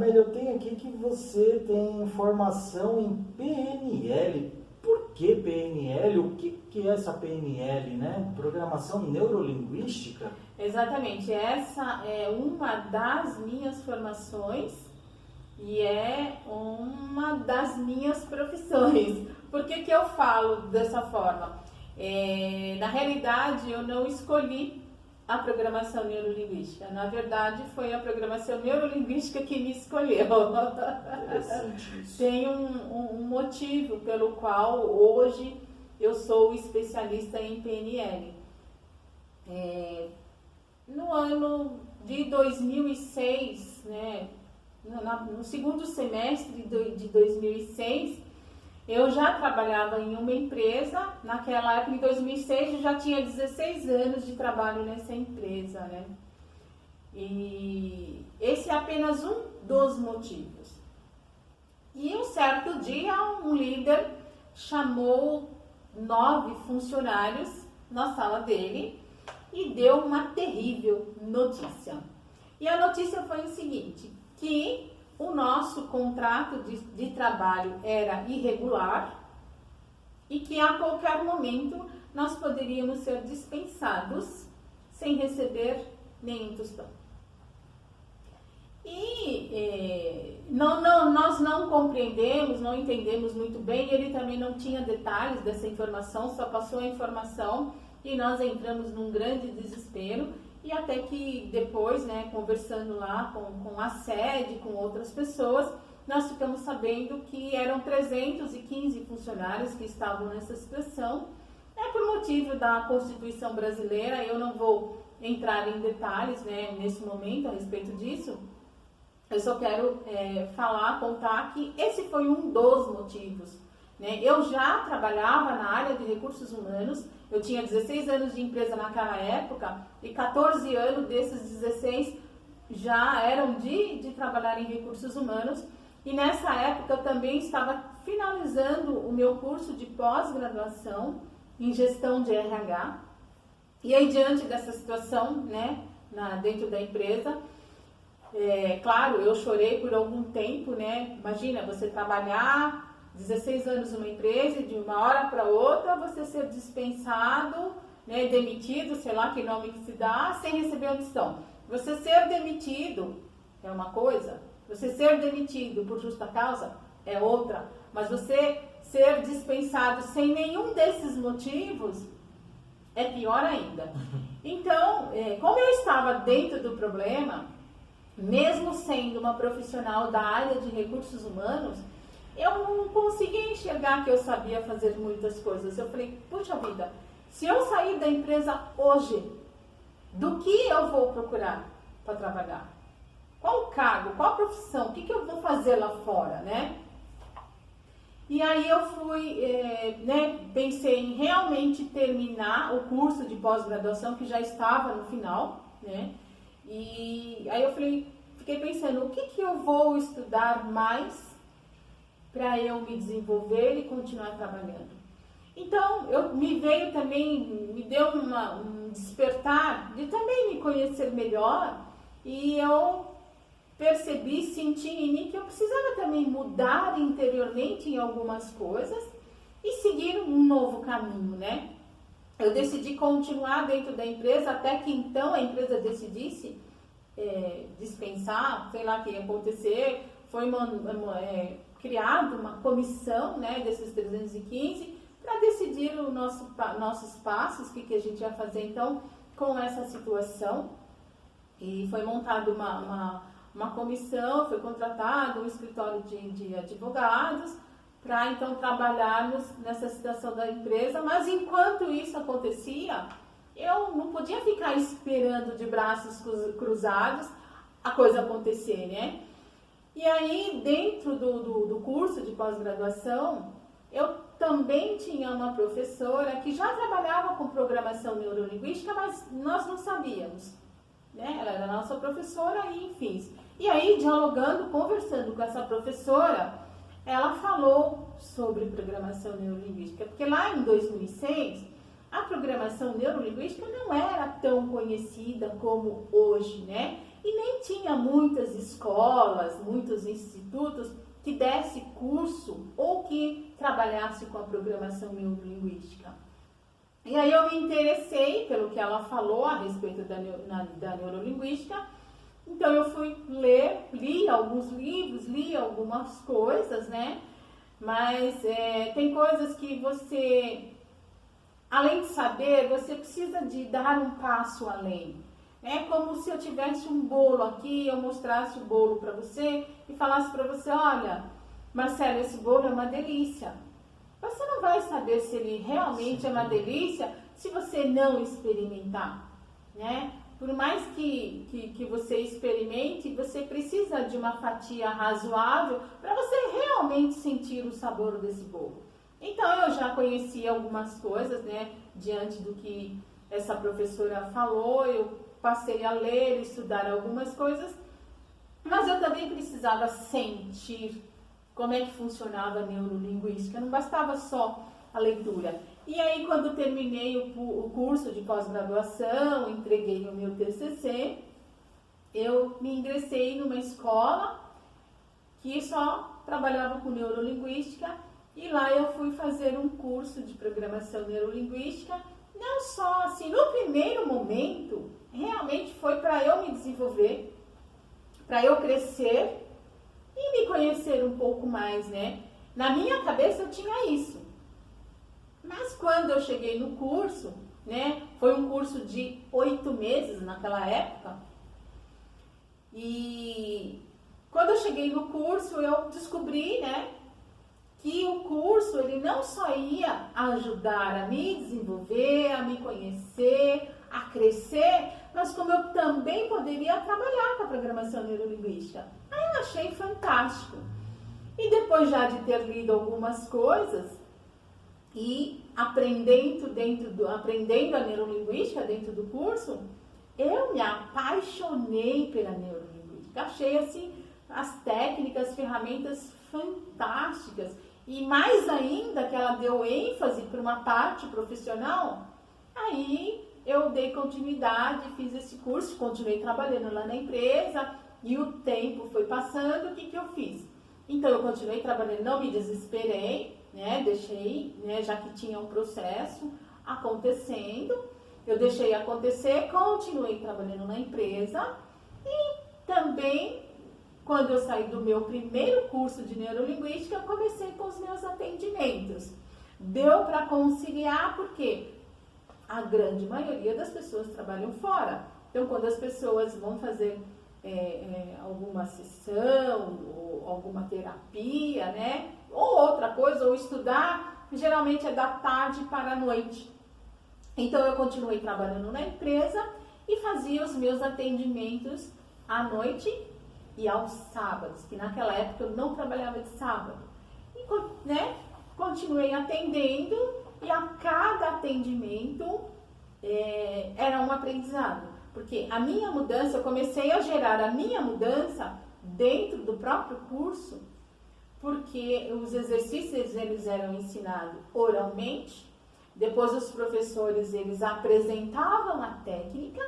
Amélia, eu tenho aqui que você tem formação em PNL. Por que PNL? O que é essa PNL, né? Programação Neurolinguística? Exatamente, essa é uma das minhas formações e é uma das minhas profissões. Por que eu falo dessa forma? Na realidade, eu não escolhi a programação neurolinguística. Na verdade, foi a programação neurolinguística que me escolheu. Interessante isso. Tem um motivo pelo qual hoje eu sou especialista em PNL. No ano de 2006, né, no segundo semestre de 2006, eu já trabalhava em uma empresa. Naquela época, em 2006, eu já tinha 16 anos de trabalho nessa empresa, né? E esse é apenas um dos motivos. E um certo dia, um líder chamou 9 funcionários na sala dele e deu uma terrível notícia. E a notícia foi o seguinte, que o nosso contrato de trabalho era irregular e que a qualquer momento nós poderíamos ser dispensados sem receber nenhum tostão. E nós não compreendemos, não entendemos muito bem, ele também não tinha detalhes dessa informação, só passou a informação e nós entramos num grande desespero. E até que depois, né, conversando lá com a sede, com outras pessoas, nós ficamos sabendo que eram 315 funcionários que estavam nessa situação. Por motivo da Constituição brasileira, eu não vou entrar em detalhes, né, nesse momento a respeito disso. Eu só quero contar que esse foi um dos motivos. Né? Eu já trabalhava na área de recursos humanos, eu tinha 16 anos de empresa naquela época e 14 anos desses 16 já eram de trabalhar em recursos humanos. E nessa época eu também estava finalizando o meu curso de pós-graduação em gestão de RH. E aí, diante dessa situação, né, dentro da empresa, claro, eu chorei por algum tempo, né? Imagina, você trabalhar 16 anos numa empresa e de uma hora para outra você ser dispensado, né, demitido, sei lá que nome que se dá, sem receber audição. Você ser demitido é uma coisa, você ser demitido por justa causa é outra, mas você ser dispensado sem nenhum desses motivos é pior ainda. Então, como eu estava dentro do problema, mesmo sendo uma profissional da área de recursos humanos, eu não conseguia enxergar que eu sabia fazer muitas coisas. Eu falei, puxa vida, se eu sair da empresa hoje, do que eu vou procurar para trabalhar? Qual cargo, qual profissão, o que eu vou fazer lá fora, né? E aí eu fui, pensei em realmente terminar o curso de pós-graduação, que já estava no final, né? E aí eu fiquei pensando, o que eu vou estudar mais para eu me desenvolver e continuar trabalhando. Então, me deu um despertar de também me conhecer melhor e eu senti em mim que eu precisava também mudar interiormente em algumas coisas e seguir um novo caminho, né? Eu decidi continuar dentro da empresa até que então a empresa decidisse dispensar, sei lá o que ia acontecer, foi criado uma comissão, né, desses 315 para decidir nossos passos, o que a gente ia fazer então com essa situação. E foi montada uma comissão, foi contratado um escritório de advogados para então trabalharmos nessa situação da empresa, mas enquanto isso acontecia, eu não podia ficar esperando de braços cruzados a coisa acontecer, né? E aí, dentro do curso de pós-graduação, eu também tinha uma professora que já trabalhava com programação neurolinguística, mas nós não sabíamos, né? Ela era nossa professora e enfim. E aí, dialogando, conversando com essa professora, ela falou sobre programação neurolinguística, porque lá em 2006, a programação neurolinguística não era tão conhecida como hoje, né? e nem tinha muitas escolas, muitos institutos que desse curso ou que trabalhasse com a programação neurolinguística. E aí eu me interessei pelo que ela falou a respeito da neurolinguística, então eu fui ler, li alguns livros, li algumas coisas, né? Mas tem coisas que você, além de saber, você precisa de dar um passo além. É como se eu tivesse um bolo aqui, eu mostrasse o bolo para você e falasse para você, olha, Marcelo, esse bolo é uma delícia. Você não vai saber se ele realmente é uma delícia se você não experimentar, né? Por mais que você experimente, você precisa de uma fatia razoável para você realmente sentir o sabor desse bolo. Então, eu já conheci algumas coisas, né? Diante do que essa professora falou, eu passei a ler, estudar algumas coisas, mas eu também precisava sentir como é que funcionava a neurolinguística, não bastava só a leitura. E aí, quando terminei o curso de pós-graduação, entreguei o meu TCC, eu me ingressei numa escola que só trabalhava com neurolinguística, e lá eu fui fazer um curso de programação neurolinguística. Não só assim, no primeiro momento, realmente foi para eu me desenvolver, para eu crescer e me conhecer um pouco mais, né? Na minha cabeça eu tinha isso. Mas quando eu cheguei no curso, né? Foi um curso de 8 meses naquela época. E quando eu cheguei no curso, eu descobri, né? Que o curso, ele não só ia ajudar a me desenvolver, a me conhecer, a crescer, mas como eu também poderia trabalhar com a programação neurolinguística. Aí eu achei fantástico. E depois já de ter lido algumas coisas e aprendendo a neurolinguística dentro do curso, eu me apaixonei pela neurolinguística. Achei assim as técnicas, ferramentas fantásticas. E mais ainda que ela deu ênfase para uma parte profissional, aí eu dei continuidade, fiz esse curso, continuei trabalhando lá na empresa e o tempo foi passando, o que eu fiz? Então eu continuei trabalhando, não me desesperei, né? Deixei, né? Já que tinha um processo acontecendo, eu deixei acontecer, continuei trabalhando na empresa e também, quando eu saí do meu primeiro curso de neurolinguística, eu comecei com os meus atendimentos. Deu para conciliar, porque a grande maioria das pessoas trabalham fora. Então, quando as pessoas vão fazer alguma sessão, ou alguma terapia, né? Ou outra coisa, ou estudar, geralmente é da tarde para a noite. Então, eu continuei trabalhando na empresa e fazia os meus atendimentos à noite e aos sábados, que naquela época eu não trabalhava de sábado. E, né, continuei atendendo e a cada atendimento era um aprendizado. Porque a minha mudança, eu comecei a gerar a minha mudança dentro do próprio curso, porque os exercícios eles eram ensinados oralmente, depois os professores eles apresentavam a técnica,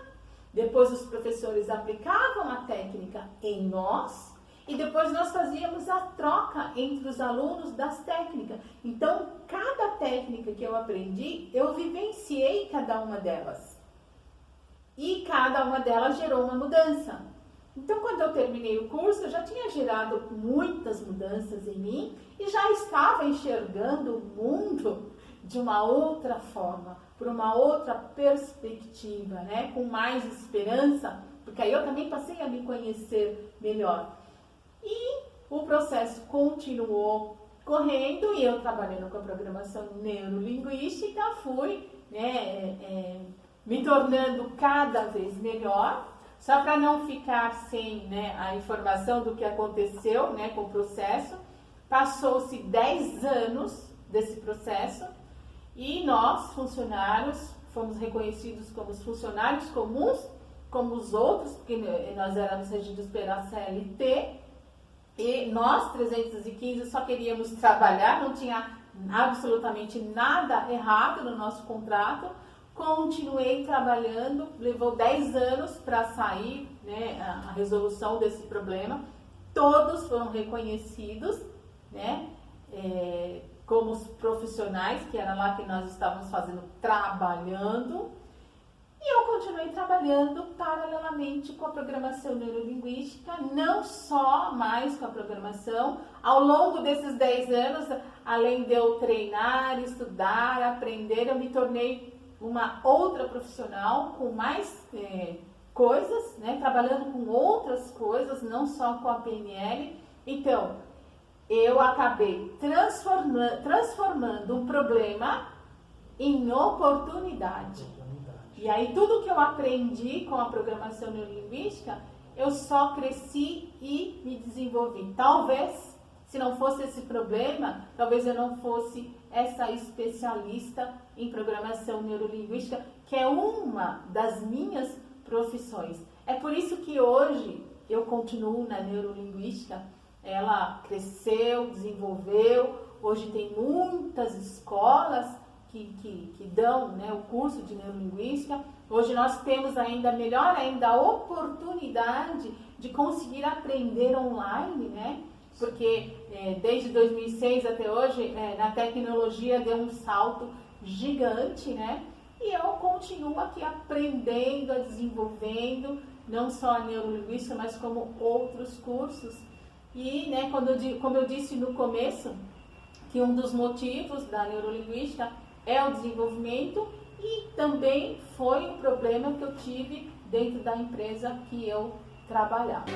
depois os professores aplicavam a técnica em nós e depois nós fazíamos a troca entre os alunos das técnicas. Então, cada técnica que eu aprendi, eu vivenciei cada uma delas. E cada uma delas gerou uma mudança. Então, quando eu terminei o curso, eu já tinha gerado muitas mudanças em mim e já estava enxergando o mundo de uma outra forma, por uma outra perspectiva, né? Com mais esperança, porque aí eu também passei a me conhecer melhor. E o processo continuou correndo e eu trabalhando com a programação neurolinguística fui, né, me tornando cada vez melhor, só para não ficar sem, né, a informação do que aconteceu, né, com o processo. Passou-se 10 anos desse processo e nós, funcionários, fomos reconhecidos como os funcionários comuns, como os outros, porque nós éramos regidos pela CLT, e nós, 315, só queríamos trabalhar, não tinha absolutamente nada errado no nosso contrato. continuei trabalhando, levou 10 anos para sair, né, a resolução desse problema. Todos foram reconhecidos, né, como os profissionais, que era lá que nós estávamos fazendo, trabalhando. E eu continuei trabalhando paralelamente com a programação neurolinguística, não só mais com a programação. Ao longo desses 10 anos, além de eu treinar, estudar, aprender, eu me tornei uma outra profissional com mais coisas, né? Trabalhando com outras coisas, não só com a PNL. Então, eu acabei transformando um problema em oportunidade. E aí tudo que eu aprendi com a programação neurolinguística, eu só cresci e me desenvolvi. Talvez, se não fosse esse problema, talvez eu não fosse essa especialista em programação neurolinguística, que é uma das minhas profissões. É por isso que hoje eu continuo na neurolinguística. Ela cresceu, desenvolveu, hoje tem muitas escolas que dão, né, o curso de neurolinguística. Hoje nós temos ainda, melhor ainda, a oportunidade de conseguir aprender online, né? Porque desde 2006 até hoje, na tecnologia deu um salto gigante, né? E eu continuo aqui aprendendo, desenvolvendo, não só a neurolinguística, mas como outros cursos. E, né, como eu disse no começo, que um dos motivos da neurolinguística é o desenvolvimento, e também foi um problema que eu tive dentro da empresa que eu trabalhava.